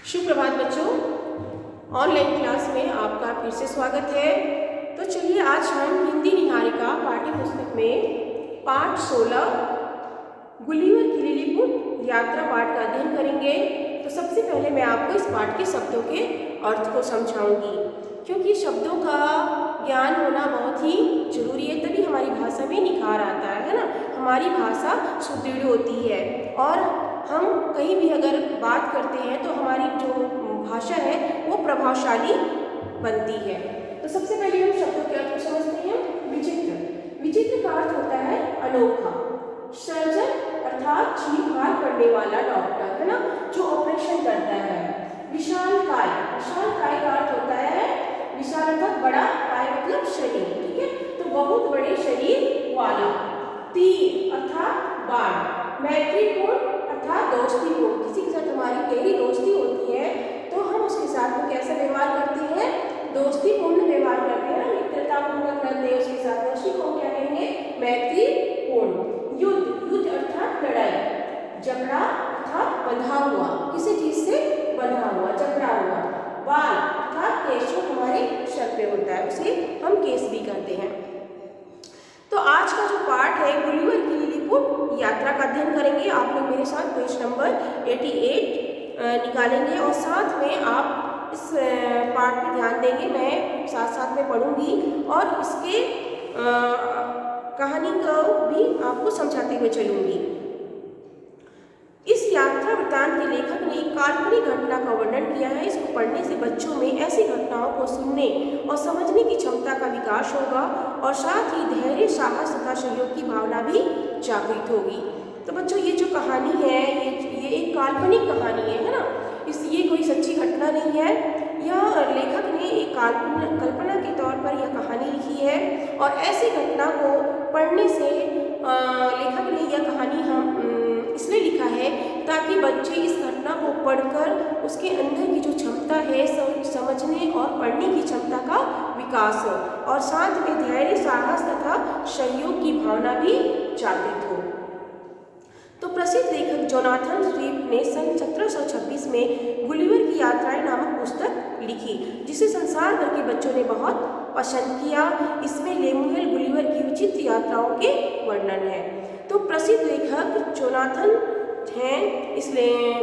सुप्रभात बच्चों, online class में आपका फिर से स्वागत है। तो चलिए आज हम हिंदी निहारिका पाठ्य पुस्तक में पाठ 16 गुलिवर की लिलीपुट यात्रा पाठ का अध्ययन करेंगे। तो सबसे पहले मैं आपको इस पाठ के शब्दों के अर्थ को समझाऊंगी, क्योंकि शब्दों का ज्ञान होना बहुत ही जरूरी है, तभी हमारी भाषा में निखार आता है ना। हमारी भाषा सुदृढ़ होती है और हम कहीं भी अगर बात करते हैं तो हमारी जो भाषा है वो प्रभावशाली बनती है। तो सबसे पहले हम शब्दों के अर्थ को समझते हैं। विचित्र, विचित्र का अर्थ होता है अनोखा। सर्जन अर्थात चीरफाड़ करने वाला डॉक्टर है ना, जो ऑपरेशन करता है। विशालकाय, विशालकाय का अर्थ होता है विशाल अर्थात बड़ा, काय मतलब शरीर, ठीक है, तो बहुत बड़े शरीर वाला। तीर अर्थात बाण। मैत्रीपूर्ण अर्थात दोस्तीपूर्ण, किसी के साथ हमारी गहरी दोस्ती होती है तो हम उसके साथ में कैसा व्यवहार करते हैं, दोस्तीपूर्ण व्यवहार करते हैं, मित्रतापूर्ण करते हैं उसके साथ। उसी को क्या कहेंगे, मैत्रीपूर्ण। युद्ध, युद्ध अर्थात लड़ाई। जबड़ा अर्थात बंधा हुआ, किसी चीज से बंधा हुआ, जबड़ा हुआ। बाल अर्थात केश जो हमारे सर पे होता है उसे हम केस भी कहते हैं। तो आज का जो पाठ है गुलिवर की लिलीपुट यात्रा का अध्ययन करेंगे। आप लोग मेरे साथ पेज नंबर 88 निकालेंगे और साथ में आप इस पाठ पे ध्यान देंगे। मैं साथ साथ में पढ़ूंगी और इसके कहानी को भी आपको समझाते हुए चलूंगी। इस यात्रा वृत्तांत के लेखक ने एक काल्पनिक घटना का वर्णन किया है। इसको पढ़ने से बच्चों में ऐसी घटनाओं को सुनने और समझने की क्षमता का विकास होगा और साथ ही धैर्य, साहस तथा सहयोग की भावना भी जागृत होगी। तो बच्चों ये जो कहानी है ये एक काल्पनिक कहानी है ना, ये कोई सच्ची घटना नहीं है। यह लेखक ने एक कल्पना के तौर पर यह कहानी लिखी है और ऐसी घटना को पढ़ने से लेखक ने यह कहानी इसलिए लिखा है ताकि बच्चे इस घटना को पढ़कर उसके अंदर की जो क्षमता है समझने और पढ़ने की क्षमता का विकास हो और साथ में धैर्य, साहस तथा सहयोग की भावना भी जागृत हो। तो प्रसिद्ध लेखक जोनाथन स्विफ्ट ने सन 1726 में गुलिवर की यात्राएं नामक पुस्तक लिखी, जिसे संसार भर के बच्चों ने बहुत पसंद किया। इसमें लेमुएल गुलिवर की विचित्र यात्राओं के वर्णन है। तो प्रसिद्ध लेखक जोनाथन हैं इस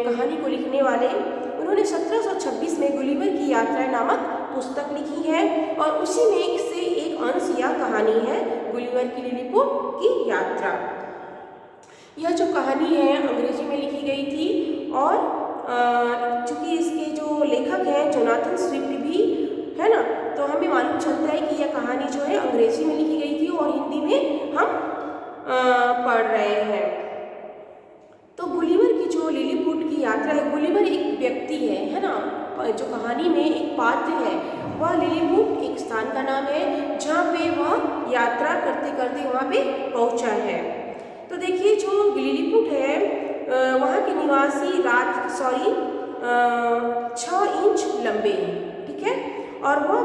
कहानी को लिखने वाले। उन्होंने 1726 में गुलिवर की यात्राएं नामक पुस्तक लिखी है और उसी में से एक अंश या कहानी है गुलिवर की लिलीपुट की यात्रा। यह जो कहानी है अंग्रेजी में लिखी गई थी और चूंकि इसके जो लेखक हैं जोनाथन स्विफ्ट भी है ना, तो हमें मालूम चलता है कि यह कहानी जो है अंग्रेजी में लिखी गई थी और हिंदी में हम पढ़ रहे हैं। तो गुलिवर की जो लिलीपुट की यात्रा है, गुलिवर एक व्यक्ति है ना, जो कहानी में एक पात्र है, वह लिलीपुट एक स्थान का नाम है जहाँ पे वह यात्रा करते करते वहाँ पे पहुँचा है। तो देखिए जो लिलीपुट है वहाँ के निवासी 6 इंच लंबे हैं, ठीक है, और वह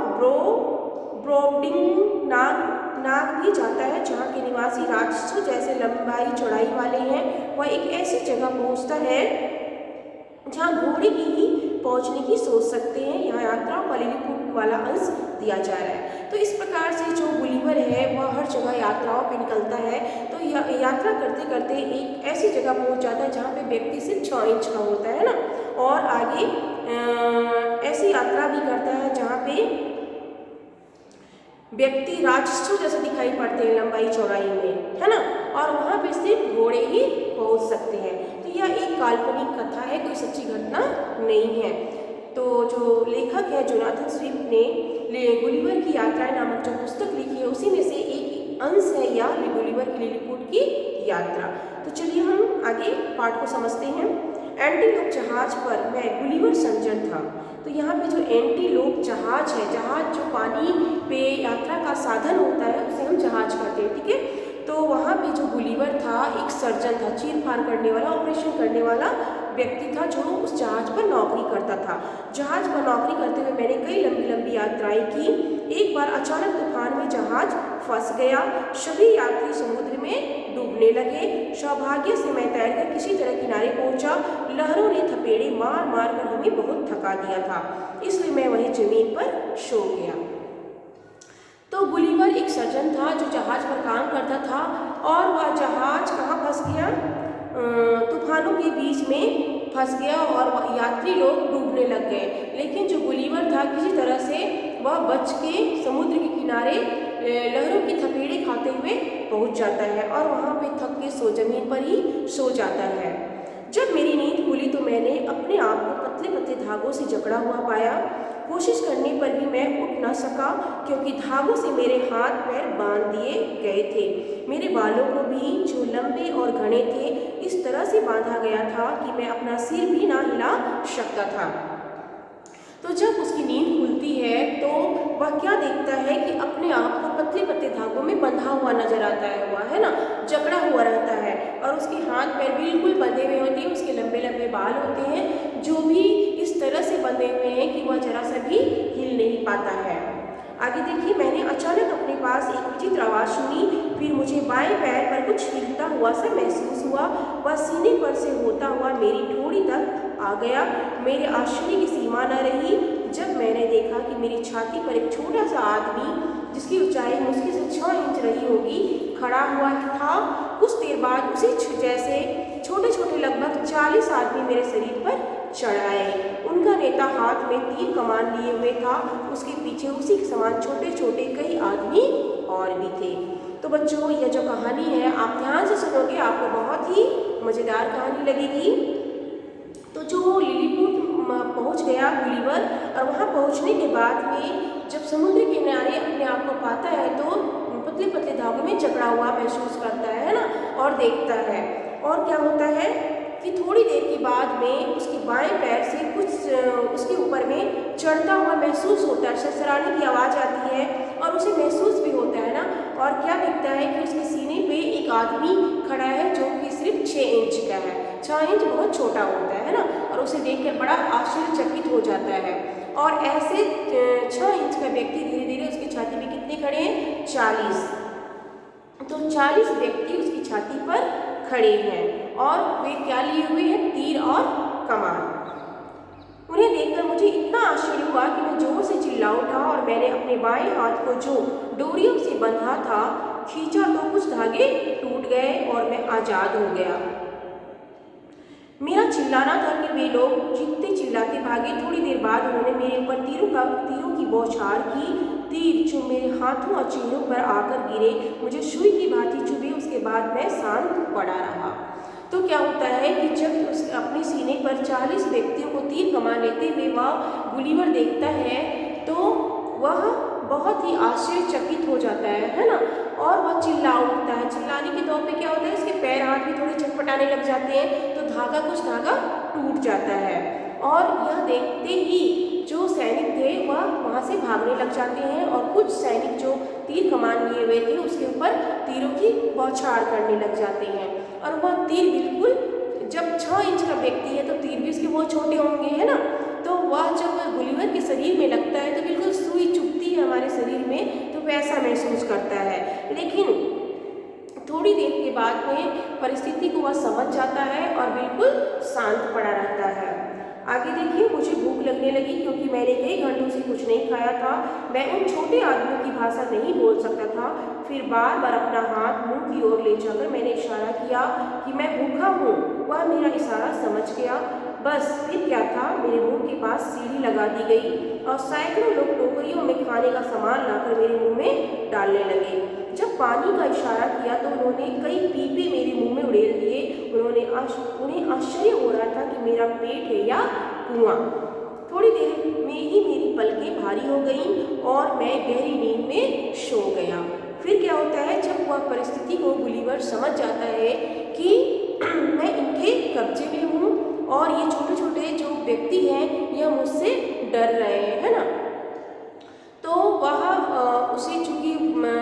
ब्रोडिंग नाग भी जाता है जहाँ के निवासी राक्षसों जैसे लंबाई चौड़ाई वाले हैं। वह एक ऐसी जगह पहुँचता है जहाँ घोड़े की ही पहुँचने की सोच सकते हैं। यहाँ यात्रा का लिलीपुट वाला अंश दिया जा रहा है। तो इस प्रकार से जो गुलिवर है वह हर जगह यात्राओं पे निकलता है। तो यात्रा करते करते एक ऐसी जगह पहुँच जाता है जहाँ पे व्यक्ति सिर्फ 6 इंच का होता है ना, और आगे ऐसी यात्रा भी करता है जहाँ पे व्यक्ति राक्षसों जैसे दिखाई पड़ते हैं लंबाई चौड़ाई में, है ना, और वहाँ पे सिर्फ घोड़े ही पहुँच सकते हैं। तो यह एक काल्पनिक कथा है, कोई सच्ची घटना नहीं है। तो जो लेखक है जोनाथन स्विफ्ट ने गुलिवर की यात्राएं नामक जो पुस्तक लिखी है उसी में से एक अंश है या गुलिवर की लिलीपुट की यात्रा। तो चलिए हम आगे पाठ को समझते हैं। एंटीलोप जहाज पर मैं गुलिवर संजन था। तो यहाँ पे जो एंटीलोप जहाज है, जहाज जो पानी पे यात्रा का साधन होता है उसे हम जहाज कहते हैं, ठीक है। तो वहाँ पे जो गुलिवर था एक सर्जन था, चीरफाड़ करने वाला, ऑपरेशन करने वाला व्यक्ति था जो उस जहाज पर नौकरी करता था। जहाज पर नौकरी करते हुए मैंने कई लंबी लंबी यात्राएं की। एक बार अचानक तूफान में जहाज फंस गया। सभी यात्री समुद्र में डूबने लगे। सौभाग्य से मैं तैरकर किसी तरह किनारे पहुंचा। लहरों ने थपेड़े मार मार कर हमें बहुत थका दिया था, इसलिए मैं वहीं जमीन पर सो गया। तो गुलिवर एक सर्जन था जो जहाज पर काम करता था, और वह जहाज कहाँ फंस गया? तूफानों के बीच में फंस गया और यात्री लोग डूबने लग गए। लेकिन जो गुलिवर था किसी तरह से वह बच के समुद्र के किनारे लहरों की थपेड़े खाते हुए पहुंच जाता है और वहाँ पे थक के जमीन पर ही सो जाता है। जब मेरी नींद खुली तो मैंने अपने आप को पतले पतले धागों से जकड़ा हुआ पाया। कोशिश करने पर भी मैं उठ न सका, क्योंकि धागों से मेरे हाथ पैर बांध दिए गए थे। मेरे बालों को भी, जो लंबे और घने थे, इस तरह से बांधा गया था कि मैं अपना सिर भी ना हिला सकता था। तो जब उसकी नींद खुलती है तो वह क्या देखता है कि अपने आप को पतले पतले धागों में बंधा हुआ नजर आता है, हुआ है ना, जकड़ा हुआ रहता है, और उसके हाथ पैर बिल्कुल बंधे हुए होते हैं, उसके लंबे लंबे बाल होते हैं जो भी इस तरह से बंधे हुए हैं कि वह जरा सा भी हिल नहीं पाता है। आगे देखिए, मैंने अचानक अपने पास एक विचित्र आवाज़ सुनी। फिर मुझे बाएं पैर पर कुछ हिलता हुआ सा महसूस हुआ। वह सीने पर से होता हुआ मेरी ठोड़ी तक आ गया। मेरे आश्चर्य की सीमा न रही जब मैंने देखा कि मेरी छाती पर एक छोटा सा आदमी, जिसकी ऊंचाई मुश्किल से 6 इंच रही होगी, खड़ा हुआ था। कुछ देर बाद उसी जैसे छोटे छोटे लगभग 40 आदमी मेरे शरीर पर चढ़ आए। उनका नेता हाथ में तीर कमान लिए हुए था। उसके पीछे उसी के समान छोटे छोटे कई आदमी और भी थे। तो बच्चों, यह जो कहानी है आप ध्यान से सुनोगे, आपको बहुत ही मज़ेदार कहानी लगेगी। तो जो लिलीपुट पहुंच गया गुलिवर, और वहां पहुंचने के बाद में जब समुद्र के किनारे अपने आप को पाता है तो पतले पतले धागों में जकड़ा हुआ महसूस करता है ना, और देखता है। और क्या होता है कि थोड़ी देर के बाद में उसके बाएं पैर से कुछ उसके ऊपर में चढ़ता हुआ महसूस होता है, सरसराने की आवाज़ आती है और उसे महसूस भी होता है ना। और क्या दिखता है कि उसके सीने पे एक आदमी खड़ा है जो कि सिर्फ 6 इंच का है। 6 इंच बहुत छोटा होता है ना, और उसे देखकर बड़ा आश्चर्यचकित हो जाता है। और ऐसे 6 इंच का व्यक्ति धीरे धीरे उसकी छाती पे कितने खड़े हैं? 40। तो 40 व्यक्ति उसकी छाती पर खड़े हैं, और वे क्या लिए हुए हैं? तीर और कमान। उन्हें देखकर मुझे इतना आश्चर्य हुआ कि मैं जोर से चिल्ला उठा, और मैंने अपने बाएं हाथ को जो डोरियों से बंधा था खींचा तो कुछ धागे टूट गए और मैं आज़ाद हो गया। मेरा चिल्लाना था कि वे लोग चीखते चिल्लाते भागे। थोड़ी देर बाद उन्होंने मेरे ऊपर तीरों की बौछार की। तीर जो मेरे हाथों और चेहरों पर आकर गिरे, मुझे सुई की भांति चुभे। उसके बाद मैं शांत पड़ा रहा। तो क्या होता है कि जब उस अपने सीने पर 40 व्यक्तियों को तीर कमान लेते हुए वह गुलिवर देखता है तो वह बहुत ही आश्चर्यचकित हो जाता है ना, और वह चिल्ला उठता है। चिल्लाने के दौर पे क्या होता है, इसके पैर हाथ भी थोड़े छटपटाने लग जाते हैं, तो कुछ धागा टूट जाता है। और यह देखते ही जो सैनिक थे वह वहाँ से भागने लग जाते हैं, और कुछ सैनिक जो तीर कमान लिए हुए थे उसके ऊपर तीरों की बौछार करने लग जाते हैं। और वह तीर बिल्कुल, जब 6 इंच का व्यक्ति है तो तीर भी उसके बहुत छोटे होंगे, है ना, तो वह जब गुलिवर के शरीर में लगता है तो बिल्कुल सुई चुभती है हमारे शरीर में, तो वैसा महसूस करता है। लेकिन थोड़ी देर के बाद में परिस्थिति को वह समझ जाता है और बिल्कुल शांत पड़ा रहता है। आगे देखिए, मुझे भूख लगने लगी क्योंकि मैंने कई घंटों से कुछ नहीं खाया था। मैं उन छोटे आदमियों की भाषा नहीं बोल सकता था। फिर बार बार अपना हाथ मुंह की ओर ले जाकर मैंने इशारा किया कि मैं भूखा हूँ। वह मेरा इशारा समझ गया। बस फिर क्या था, मेरे मुंह के पास सीढ़ी लगा दी गई और सैकड़ों लोग टोकरियों में खाने का सामान लाकर मेरे मुंह में डालने लगे। जब पानी का इशारा किया तो उन्होंने कई पीपे मेरे मुंह में उड़ेल दिए। उन्हें आश्चर्य हो रहा था कि मेरा पेट है या कुआं। थोड़ी देर में ही मेरी पलकें भारी हो गईं और मैं गहरी नींद में सो गया। फिर क्या होता है, जब वह परिस्थिति को गुलिवर समझ जाता है कि मैं इनके कब्जे में हूँ और ये छोटे छोटे जो व्यक्ति हैं यह मुझसे डर रहे हैं, है ना, तो वह उसे चूँकि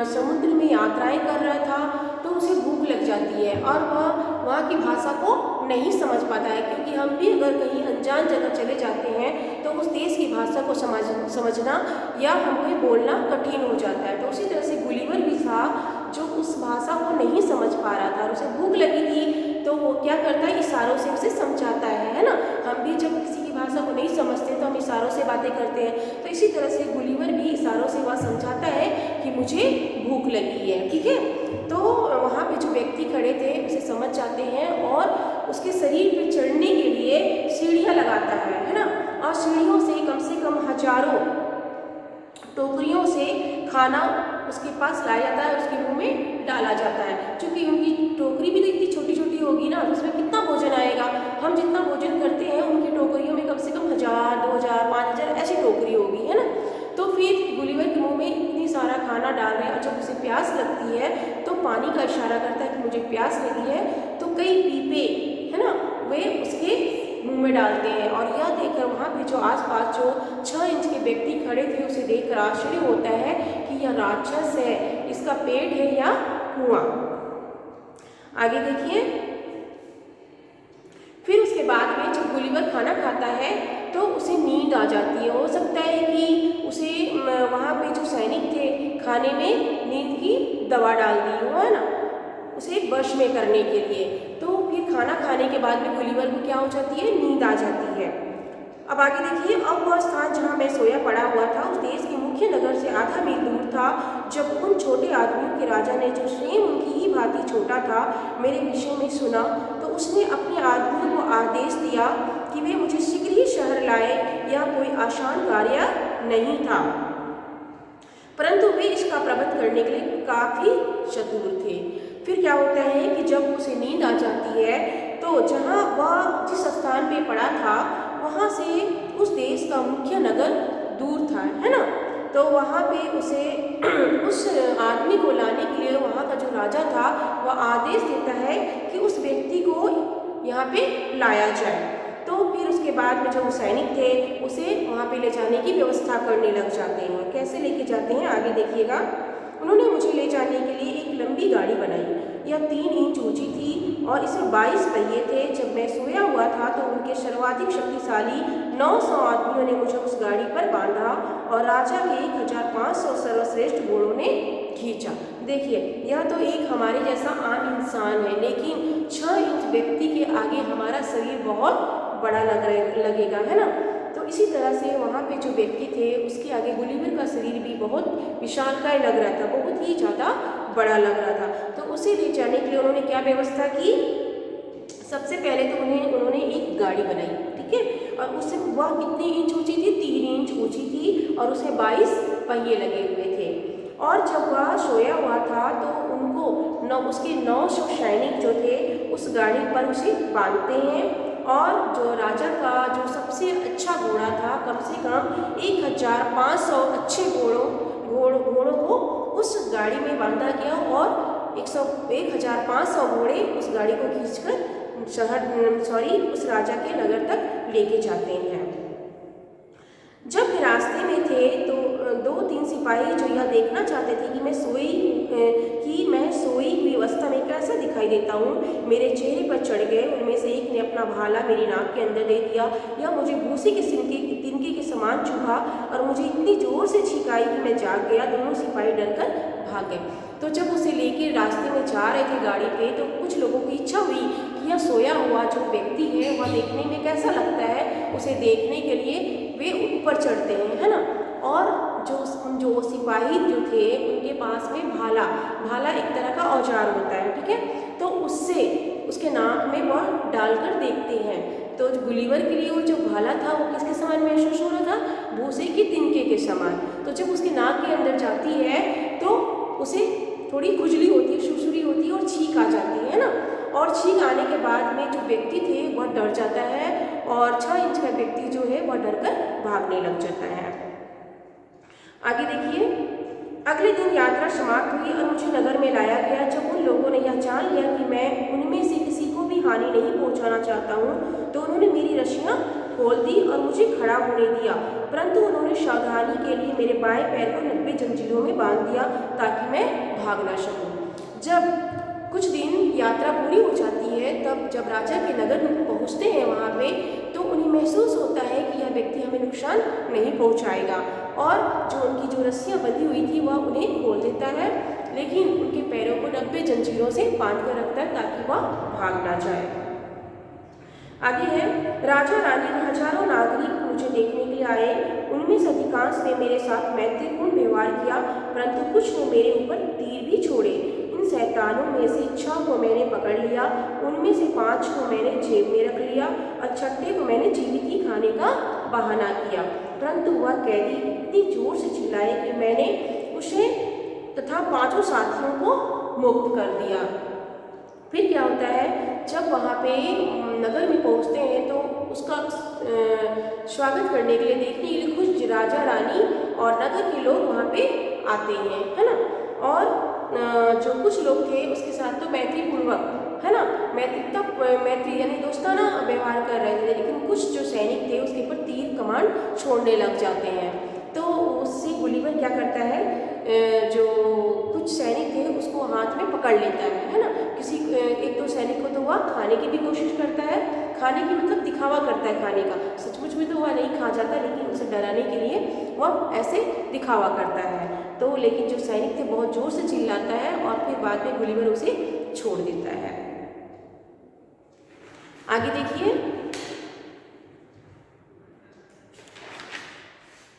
समुद्र में यात्राएं कर रहा था तो उसे भूख लग जाती है और वह वहाँ की भाषा को नहीं समझ पाता है, क्योंकि हम भी अगर कहीं अनजान जगह चले जाते हैं तो उस देश की भाषा को समझना या हमें बोलना कठिन हो जाता है। तो उसी तरह से गुलिवर भी था जो उस भाषा को नहीं समझ पा रहा था और उसे भूख लगी थी, तो वो क्या करता है, इशारों से उसे समझाता है ना। हम भी इशारों से बातें करते हैं। तो इसी तरह से गुलिवर भी इशारों से वह समझाता है कि मुझे भूख लगी है, ठीक है। तो वहाँ पे जो व्यक्ति खड़े थे उसे समझ जाते हैं और उसके शरीर पे चढ़ने के लिए सीढ़ियाँ लगाता है ना। और सीढ़ियों से कम हजारों टोकरियों से खाना उसके पास लाया जाता है, उसके मुंह में डाला जाता है। क्योंकि उनकी टोकरी भी तो इतनी छोटी छोटी होगी ना, तो उसमें कितना भोजन आएगा। हम जितना भोजन करते हैं उनकी टोकरियों में कम से कम 1000, 2000, 5000 ऐसी टोकरी होगी, है ना। तो फिर गुलिवर के मुंह में इतनी सारा खाना डाल रहे हैं और जब उसे प्यास लगती है तो पानी का इशारा करता है कि मुझे प्यास लगी है। तो कई पीपे, है ना, वे उसके मुंह में डालते हैं। और यह देखकर वहाँ पे जो आसपास जो 6 इंच के व्यक्ति खड़े थे उसे देखकर आश्चर्य होता है कि यह राक्षस है, इसका पेट है या कुआं। आगे देखिए, फिर उसके बाद में जब गुलिवर खाना खाता है तो उसे नींद आ जाती है। हो सकता है कि उसे वहाँ पे जो सैनिक थे खाने में नींद की दवा डाल दी हो, है ना, उसे वश में करने के लिए। तो फिर खाना खाने के बाद में गुलिवर को क्या हो जाती है, नींद आ जाती है। अब आगे देखिए, अब वह स्थान जहाँ मैं सोया पड़ा हुआ था उस देश के मुख्य नगर से आधा मील दूर था। जब उन छोटे आदमियों के राजा ने, जो स्वयं उनकी ही भांति छोटा था, मेरे विषय में सुना तो उसने अपने आदमियों को आदेश दिया कि वे मुझे शीघ्र ही शहर लाए। यह कोई आसान कार्य नहीं था, परंतु वे इसका प्रबंध करने के लिए काफ़ी चतुर थे। फिर क्या होता है कि जब उसे नींद आ जाती है तो जहाँ वह जिस स्थान पे पड़ा था वहाँ से उस देश का मुख्य नगर दूर था, है ना। तो वहाँ पे उसे उस आदमी को लाने के लिए वहाँ का जो राजा था वह आदेश देता है कि उस व्यक्ति को यहाँ पे लाया जाए। तो फिर उसके बाद में जो सैनिक थे उसे वहाँ पे ले जाने की व्यवस्था करने लग जाते हैं। कैसे लेके जाते हैं आगे देखिएगा। उन्होंने मुझे ले जाने के लिए एक लंबी गाड़ी बनाई। यह 3 इंच ऊंची थी और इसमें 22 पहिए थे। जब मैं सोया हुआ था तो उनके सर्वाधिक शक्तिशाली 900 आदमियों ने मुझे उस गाड़ी पर बांधा और राजा के 1500 सर्वश्रेष्ठ घोड़ों ने खींचा। देखिए, यह तो एक हमारे जैसा आम इंसान है, लेकिन 6 इंच व्यक्ति के आगे हमारा शरीर बहुत बड़ा लगेगा, है ना। तो इसी तरह से वहाँ पे जो व्यक्ति थे उसके आगे गुलिवर का शरीर भी बहुत विशालकाय लग रहा था, बहुत ही ज़्यादा बड़ा लग रहा था। तो उसे ले जाने के लिए उन्होंने क्या व्यवस्था की, सबसे पहले तो उन्होंने एक गाड़ी बनाई, ठीक है। और उससे वह कितनी इंच ऊंची थी, 3 इंच ऊंची थी और उसमें 22 पहिए लगे हुए थे। और जब वह सोया हुआ था तो उनको उसके 900 सैनिक जो थे उस गाड़ी पर उसे बांधते हैं। और जो राजा का जो सबसे अच्छा घोड़ा था, कम से कम 1500 अच्छे घोड़ों को उस गाड़ी में बांधा गया और 1500 घोड़े उस गाड़ी को खींचकर उस राजा के नगर तक लेके जाते हैं। जब वे रास्ते में थे तो 2-3 सिपाही जो यह देखना चाहते थे कि मैं सोई हुई अवस्था में कैसा दिखाई देता हूँ, मेरे चेहरे पर चढ़ गए। उनमें से एक ने अपना भाला मेरी नाक के अंदर दे दिया। यह मुझे भूसे के तिनके के समान चुभा और मुझे इतनी जोर से छींकाई कि मैं जाग गया। दोनों सिपाही डरकर भाग गए। तो जब उसे लेके रास्ते में जा रहे थे गाड़ी पे तो कुछ लोगों की इच्छा हुई कि यह सोया हुआ जो व्यक्ति है वह देखने में कैसा लगता है, उसे देखने के लिए वे ऊपर चढ़ते हैं, है ना। और जो सिपाही जो थे उनके पास में भाला एक तरह का औजार होता है, ठीक है। तो उससे उसके नाक में वह डालकर देखते हैं। तो गुलिवर के लिए वो जो भाला था वो किसके समान महसूस हो रहा था, भूसे के तिनके के समान। तो जब उसके नाक के अंदर जाती है तो उसे थोड़ी खुजली होती है, सुरसुरी होती है और छींक आ जाती है ना। और छींक आने के बाद में जो व्यक्ति थे वह डर जाता है और 6 इंच का व्यक्ति जो है वह डरकर भागने लग जाता है। आगे देखिए, अगले दिन यात्रा समाप्त हुई और मुझे नगर में लाया गया। जब उन लोगों ने यह जान लिया कि मैं उनमें से किसी को भी हानि नहीं पहुंचाना चाहता हूं, तो उन्होंने मेरी रस्सियां खोल दी और मुझे खड़ा होने दिया। परंतु उन्होंने सावधानी के लिए मेरे बाएं पैर को 90 जंजीरों में बांध दिया ताकि मैं भाग ना सकूं। जब कुछ दिन यात्रा पूरी हो जाती है तब जब राजा के नगर में पहुँचते हैं वहाँ पे, तो उन्हें महसूस होता है कि यह व्यक्ति हमें नुकसान नहीं पहुँचाएगा। और जो उनकी जो रस्सियाँ बंधी हुई थी वह उन्हें खोल देता है, लेकिन उनके पैरों को 90 जंजीरों से बांध कर रखता है ताकि वह भाग ना जाए। आगे है, राजा रानी हजारों नागरिक मुझे देखने के लिए आए। उनमें से अधिकांश ने मेरे साथ मैत्रीपूर्ण व्यवहार किया, परंतु कुछ ने मेरे ऊपर तीर भी छोड़े। इन शैतानों में से 6 को मैंने पकड़ लिया, उनमें से 5 को मैंने जेब में रख लिया और छठे को मैंने जीवित ही खाने का बहाना किया। परंतु वह कैदी इतनी जोर से चिल्लाए कि मैंने उसे तथा 5 साथियों को मुक्त कर दिया। फिर क्या होता है, जब वहाँ पे नगर में पहुँचते हैं तो उसका स्वागत करने के लिए, देखने के लिए कुछ राजा रानी और नगर के लोग वहाँ पे आते हैं, है ना। और जो कुछ लोग थे उसके साथ तो मैत्रीपूर्वक, है ना, मैत्री यानी दोस्ताना व्यवहार कर रहे थे, लेकिन कुछ जो सैनिक थे उसके ऊपर तीर कमान छोड़ने लग जाते हैं। तो उससे गुलिवर क्या करता है, जो कुछ सैनिक थे उसको हाथ में पकड़ लेता है ना। किसी एक दो सैनिक को तो वह खाने की भी कोशिश करता है, खाने की मतलब दिखावा करता है खाने का, सचमुच में तो वह नहीं खा जाता, लेकिन उसे डराने के लिए वह ऐसे दिखावा करता है। तो लेकिन जो सैनिक थे बहुत जोर से चिल्लाता है और फिर बाद में गुलिवर उसे छोड़ देता है। आगे देखिए,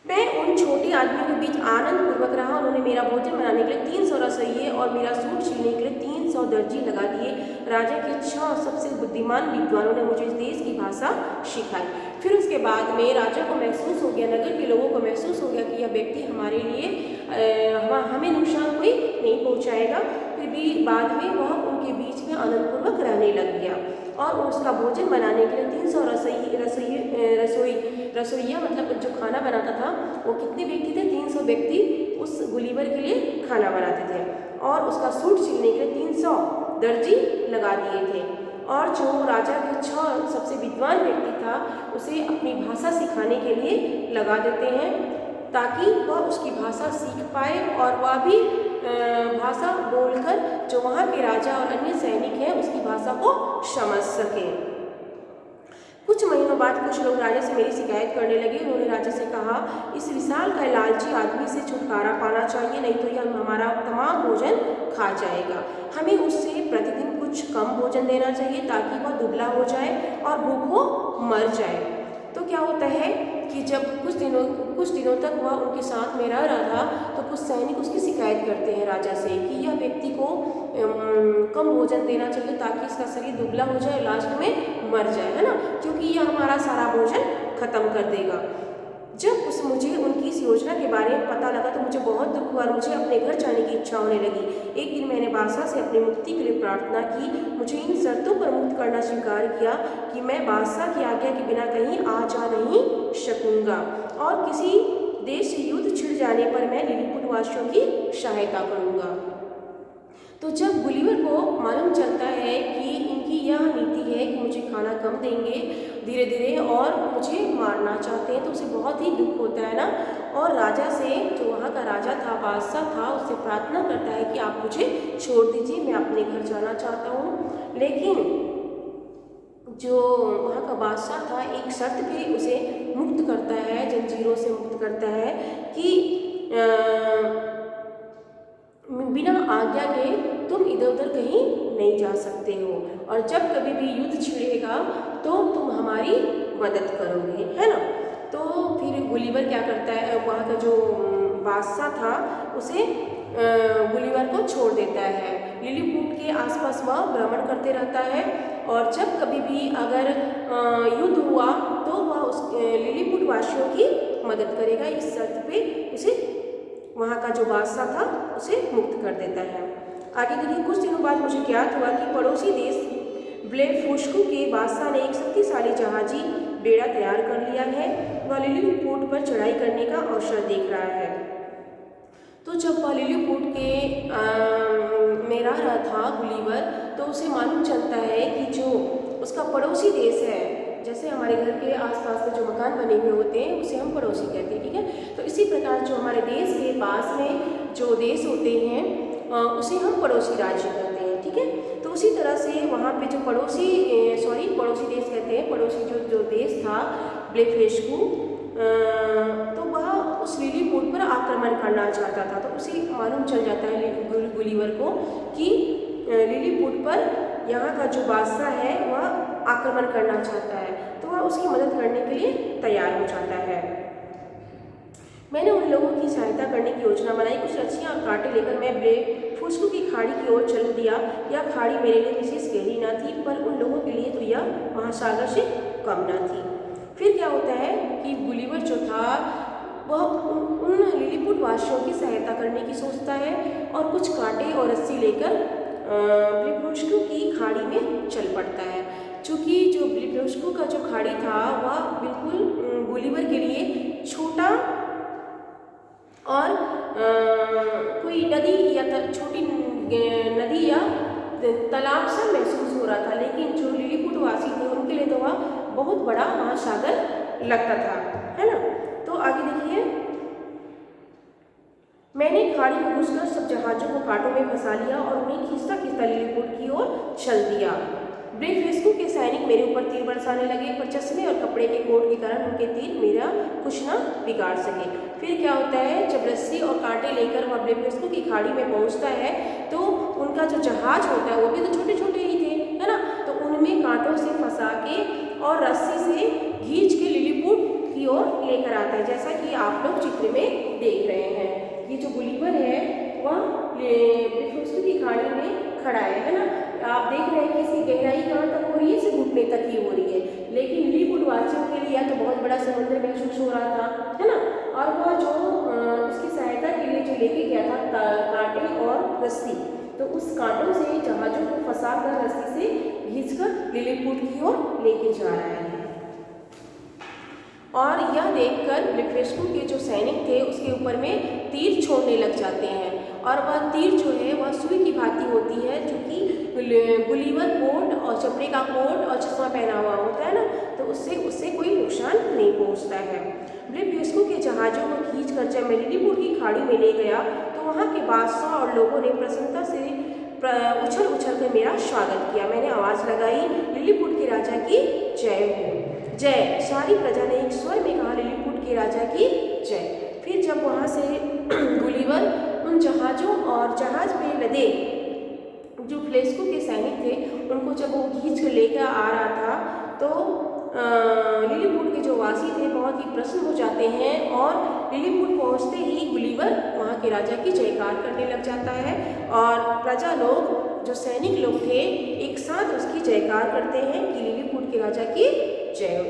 मैं उन छोटे आदमियों के बीच आनंद पूर्वक रहा। उन्होंने मेरा भोजन बनाने के लिए 300 रसोइये और मेरा सूट सिलने के लिए 300 दर्जी लगा दिए। राजा के 6 सबसे बुद्धिमान विद्वानों ने मुझे इस देश की भाषा सिखाई। फिर उसके बाद में राजा को महसूस हो गया, नगर के लोगों को महसूस हो गया कि यह व्यक्ति हमारे लिए हमें नुकसान कोई नहीं पहुँचाएगा। फिर भी बाद में वह उनके बीच में आनंदपूर्वक रहने लग गया और उसका भोजन बनाने के लिए 300 रसोइया मतलब जो खाना बनाता था, वो कितने व्यक्ति थे, 300 व्यक्ति उस गुलिवर के लिए खाना बनाते थे। और उसका सूट सिलने के लिए 300 दर्जी लगा दिए थे। और जो राजा के 6 सबसे विद्वान व्यक्ति था उसे अपनी भाषा सिखाने के लिए लगा देते हैं, ताकि वह उसकी भाषा सीख पाए और वह भी भाषा बोलकर जो वहाँ के राजा और अन्य सैनिक हैं उसकी भाषा को समझ सकें। कुछ महीनों बाद कुछ लोग राजा से मेरी शिकायत करने लगे। उन्होंने राजा से कहा, इस विशाल का लालची आदमी से छुटकारा पाना चाहिए, नहीं तो यह हमारा तमाम भोजन खा जाएगा। हमें उससे प्रतिदिन कुछ कम भोजन देना चाहिए ताकि वह दुबला हो जाए और भूखों मर जाए। तो क्या होता है कि जब कुछ दिनों तक वह उनके साथ में रह रहा था, तो कुछ सैनिक उसकी शिकायत करते हैं राजा से कि यह व्यक्ति को कम भोजन देना चाहिए ताकि इसका शरीर दुबला हो जाए, लास्ट में मर जाए, है ना, क्योंकि यह हमारा सारा भोजन खत्म कर देगा। जब मुझे उनकी इस योजना के बारे में पता लगा तो मुझे बहुत दुख हुआ और मुझे अपने घर जाने की इच्छा होने लगी। एक दिन मैंने बादशाह से अपनी मुक्ति के लिए प्रार्थना की। मुझे इन शर्तों पर मुक्त करना स्वीकार किया कि मैं बादशाह की आज्ञा के बिना कहीं आ जा नहीं सकूँगा और किसी देश से युद्ध छिड़ जाने पर मैं लिलीपुट वासियों की सहायता करूँगा। तो जब गुलिवर को मालूम चलता है कि इनकी यह नीति है कि मुझे खाना कम देंगे धीरे धीरे और मुझे मारना चाहते हैं, तो उसे बहुत ही दुख होता है ना। और राजा से, जो वहाँ का राजा था, बादशाह था, उससे प्रार्थना करता है कि आप मुझे छोड़ दीजिए, मैं अपने घर जाना चाहता हूँ। लेकिन जो वहाँ का बादशाह था एक शर्त पे उसे मुक्त करता है, जंजीरों से मुक्त करता है कि बिना आज्ञा के तुम इधर उधर कहीं नहीं जा सकते हो और जब कभी भी युद्ध छिड़ेगा तो तुम हमारी मदद करोगे, है ना। तो फिर गुलिवर क्या करता है, वहाँ का जो बादशाह था उसे गुलिवर को छोड़ देता है। लिलीपुट के आसपास वह भ्रमण करते रहता है और जब कभी भी अगर युद्ध हुआ तो वह उस लिलीपुट वासियों की मदद करेगा, इस शर्त पे उसे वहाँ का जो बादशाह था उसे मुक्त कर देता है। आगे देखिए, कुछ दिनों बाद मुझे ज्ञात हुआ कि पड़ोसी देश ब्लेफोस्कू के बादशाह ने एक शक्तिशाली जहाजी बेड़ा तैयार कर लिया है। वह लिलीपुट पर चढ़ाई करने का अवसर देख रहा है। तो जब वह लिलीपुट में रह रहा था गुलिवर, तो उसे मालूम चलता है कि जो उसका पड़ोसी देश है, जैसे हमारे घर के आसपास के जो मकान बने हुए होते हैं उसे हम पड़ोसी कहते हैं, ठीक है। तो इसी प्रकार जो हमारे देश के पास में जो देश होते हैं उसे हम पड़ोसी राज्य कहते हैं, ठीक है। तो उसी तरह से वहाँ पे जो पड़ोसी देश कहते हैं, पड़ोसी जो देश था ब्लेफोस्कू, तो वह उस लिलीपुट पर आक्रमण करना चाहता था। तो उसे मालूम चल जाता है गुलिवर को कि लिलीपुट पर यहाँ का जो बादशाह है वह आक्रमण करना चाहता है तो वह उसकी मदद करने के लिए तैयार हो जाता है। मैंने उन लोगों की सहायता करने की योजना बनाई। कुछ रस्सियाँ और कांटे लेकर मैं ब्लेफुस्कू की खाड़ी की ओर चल दिया। यह खाड़ी मेरे लिए विशेष गहरी न थी, पर उन लोगों के लिए तो यह महासागर से कम न थी। फिर क्या होता है कि गुलिवर जो था वह उन लिलीपुट वासियों की सहायता करने की सोचता है और कुछ कांटे और रस्सी लेकर ब्लेफुस्कू की खाड़ी में चल पड़ता है। चूँकि जो ब्लेफुस्कू का जो खाड़ी था वह बिल्कुल गुलिवर के लिए छोटा और कोई नदी या छोटी नदी या तालाब सा महसूस हो रहा था, लेकिन जो लिलीपुट वासी थे उनके लिए तो वह बहुत बड़ा महासागर लगता था, है ना। तो आगे देखिए, मैंने खाड़ी में घुसकर सब जहाज़ों को कांटों में फंसा लिया और उन्हें खींचता खींचता लिलीपुट की ओर चल दिया। ब्लेफुस्कू के सैनिक मेरे ऊपर तीर बरसाने लगे, पर चश्मे और कपड़े के कोट के कारण उनके तीर मेरा कुछ न बिगाड़ सके। फिर क्या होता है, जब रस्सी और कांटे लेकर वह ब्लेफुस्कू की खाड़ी में पहुंचता है तो उनका जो जहाज होता है वो भी तो छोटे छोटे ही थे, है ना। तो उनमें कांटों से फंसा के और रस्सी से खींच के लिलीपुट की ओर लेकर आता है, जैसा कि आप लोग चित्र में देख रहे हैं। ये जो गुलिवर है वह ब्लेफुस्कू की खाड़ी में खड़ा है ना। आप देख रहे हैं कि इसकी गहराई कहाँ तक हो रही है, सिर्फ घुटने तक ही हो रही है, लेकिन लिलीपुट वासियों के लिए तो बहुत बड़ा समुद्र महसूस हो रहा था, है ना। और वह जो इसकी सहायता के लिए जो लेके गया था कांटे और रस्सी, तो उस कांटों से जहाज़ों को फंसा कर रस्सी से खींचकर लिलीपुट की ओर लेके जा रहा है। और यह देखकर ब्लेफुस्कू के जो सैनिक थे उसके ऊपर में तीर छोड़ने लग जाते हैं, और वह तीर जो है वह सुई की भांति होती है, जो कि गुलिवर कोट और चमड़े का कोट और चश्मा पहना हुआ होता है ना, तो उससे कोई नुकसान नहीं पहुंचता है। ब्लेफुस्कू के जहाज़ों को खींचकर जब मैं लिलीपुट की खाड़ी में ले गया तो वहाँ के बादशाह और लोगों ने प्रसन्नता से उछल उछल कर मेरा स्वागत किया। मैंने आवाज़ लगाई, लिलीपुट के राजा की जय हो, जय। सारी प्रजा ने एक स्वर में कहा, लिलीपुट के राजा की जय। फिर जब वहाँ से गुलिवर उन जहाज़ों और जहाज़ में लदे जो ब्लेफुस्कू के सैनिक थे उनको जब वो खींच कर लेकर आ रहा था तो लिलीपुट के जो वासी थे बहुत ही प्रसन्न हो जाते हैं, और लिलीपुट पहुँचते ही गुलिवर वहाँ के राजा की जयकार करने लग जाता है, और प्रजा लोग जो सैनिक लोग थे एक साथ उसकी जयकार करते हैं कि लिलीपुट के राजा की जय हो।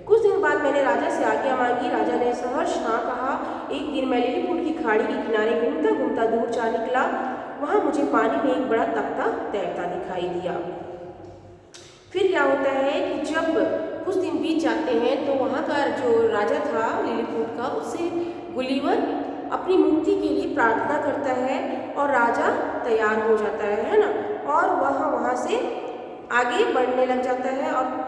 कुछ दिन बाद मैंने राजा से आज्ञा मांगी। राजा ने सहर्ष हाँ कहा। एक दिन मैं लिलीपुट की खाड़ी के किनारे घूमता घूमता दूर जा निकला। वहाँ मुझे पानी में एक बड़ा तख्ता तैरता दिखाई दिया। फिर क्या होता है कि जब कुछ दिन बीत जाते हैं तो वहाँ का जो राजा था लिलीपुट का, उससे गुलिवर अपनी मुक्ति के लिए प्रार्थना करता है और राजा तैयार हो जाता है ना, और वहाँ से आगे बढ़ने लग जाता है। और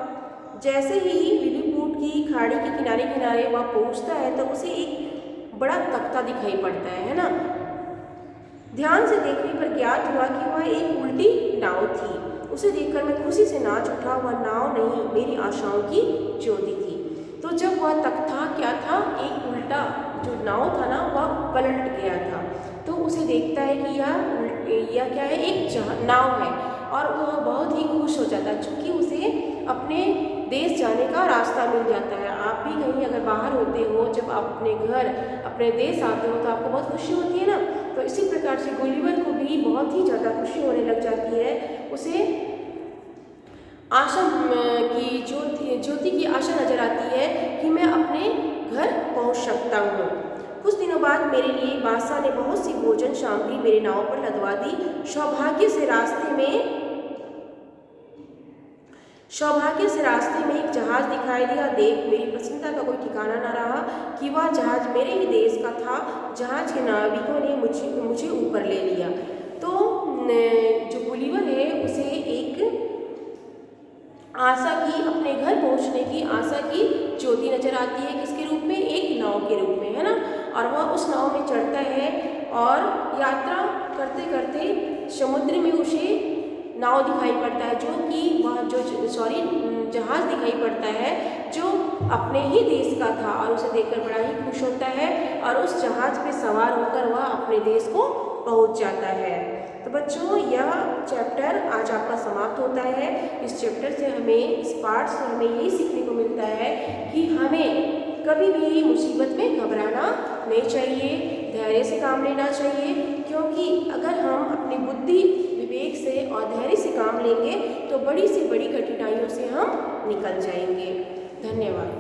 जैसे ही लिलीपुट की खाड़ी के किनारे किनारे वह पहुँचता है तो उसे एक बड़ा तख्ता दिखाई पड़ता है ना। ध्यान से देखने पर ज्ञात हुआ कि वह एक उल्टी नाव थी। उसे देखकर मैं खुशी से नाच उठा। वह नाव नहीं, मेरी आशाओं की ज्योति थी। तो जब वह तख्ता क्या था, एक उल्टा जो नाव था ना वह पलट गया था, तो उसे देखता है कि यह क्या है, एक नाव है, और वह बहुत ही खुश हो जाता है क्योंकि उसे अपने देश जाने का रास्ता मिल जाता है। आप भी कहीं अगर बाहर होते हो, जब आप अपने घर अपने देश आते हो तो आपको बहुत खुशी होती है ना। तो इसी प्रकार से गुलिवर को भी बहुत ही ज़्यादा खुशी होने लग जाती है। उसे आशा की ज्योति की आशा नजर आती है कि मैं अपने घर पहुंच सकता हूँ। कुछ दिनों बाद मेरे लिए बादशाह ने बहुत सी भोजन सामग्री मेरे नाव पर लदवा दी। सौभाग्य से रास्ते में एक जहाज दिखाई दिया। देख मेरी प्रसन्नता का कोई ठिकाना न रहा कि वह जहाज मेरे ही देश का था। जहाज के नाविकों ने मुझे ऊपर ले लिया। तो जो गुलिवर है उसे एक आशा की, अपने घर पहुंचने की आशा की ज्योति नजर आती है। किसके रूप में, एक नाव के रूप में, है ना। और वह उस नाव में चढ़ता है और यात्रा करते करते समुद्र में उसे नाव दिखाई पड़ता है, जो कि वह जहाज दिखाई पड़ता है जो अपने ही देश का था, और उसे देखकर बड़ा ही खुश होता है और उस जहाज पे सवार होकर वह अपने देश को पहुंच जाता है। तो बच्चों यह चैप्टर आज आपका समाप्त होता है। इस चैप्टर से हमें, इस पाठ से हमें यही सीखने को मिलता है कि हमें कभी भी मुसीबत में घबराना नहीं चाहिए, धैर्य से काम लेना चाहिए, क्योंकि अगर हम अपनी बुद्धि, विवेक से और धैर्य से काम लेंगे तो बड़ी से बड़ी कठिनाइयों से हम निकल जाएंगे। धन्यवाद।